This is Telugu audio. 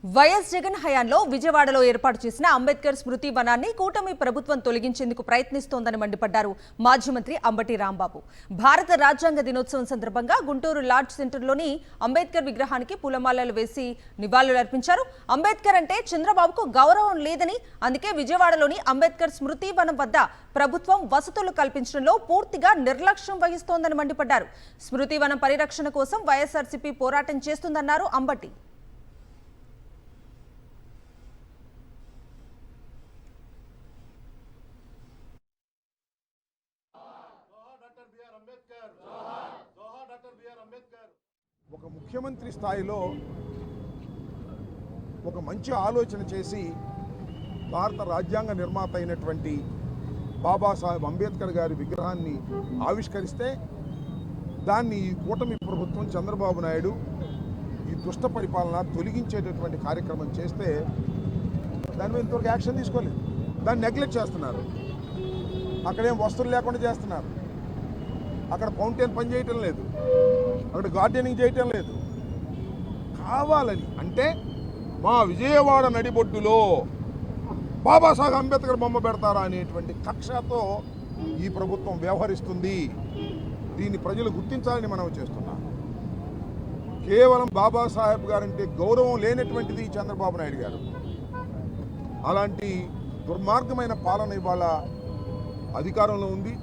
వైఎస్ జగన్ హయాంలో విజయవాడలో ఏర్పాటు చేసిన అంబేద్కర్ స్మృతి వనాన్ని కూటమి ప్రభుత్వం తొలగించేందుకు ప్రయత్నిస్తోందని మండిపడ్డారు మాజీ మంత్రి అంబటి రాంబాబు. భారత రాజ్యాంగ దినోత్సవం సందర్భంగా గుంటూరు లార్జ్ సెంటర్లోని అంబేద్కర్ విగ్రహానికి పూలమాలలు వేసి నివాళులర్పించారు. అంబేద్కర్ అంటే చంద్రబాబుకు గౌరవం లేదని, అందుకే విజయవాడలోని అంబేద్కర్ స్మృతి వనం వద్ద ప్రభుత్వం వసతులు కల్పించడంలో పూర్తిగా నిర్లక్ష్యం వహిస్తోందని మండిపడ్డారు. స్మృతి వనం పరిరక్షణ కోసం వైఎస్ఆర్సీపీ పోరాటం చేస్తుందన్నారు అంబటి. ఒక ముఖ్యమంత్రి స్థాయిలో ఒక మంచి ఆలోచన చేసి భారత రాజ్యాంగ నిర్మాత అయినటువంటి బాబాసాహెబ్ అంబేద్కర్ గారి విగ్రహాన్ని ఆవిష్కరిస్తే దాన్ని ఈ కూటమి ప్రభుత్వం చంద్రబాబు నాయుడు ఈ దుష్ట పరిపాలన తొలగించేటటువంటి కార్యక్రమం చేస్తే దాని మీద ఇంతవరకు యాక్షన్ తీసుకోలేదు. దాన్ని నెగ్లెక్ట్ చేస్తున్నారు. అక్కడేం వస్తువులు లేకుండా చేస్తున్నారు. అక్కడ ఫౌంటైన్ పని చేయటం లేదు, అక్కడ గార్డెనింగ్ చేయటం లేదు. కావాలని అంటే మా విజయవాడ నడిబొడ్డులో బాబాసాహెబ్ అంబేద్కర్ బొమ్మ పెడతారా అనేటువంటి కక్షతో ఈ ప్రభుత్వం వ్యవహరిస్తుంది. దీన్ని ప్రజలు గుర్తించాలని మనం చేస్తున్నాం. కేవలం బాబాసాహెబ్ గారంటే గౌరవం లేనటువంటిది చంద్రబాబు నాయుడు గారు. అలాంటి దుర్మార్గమైన పాలన ఇవాళ అధికారంలో ఉంది.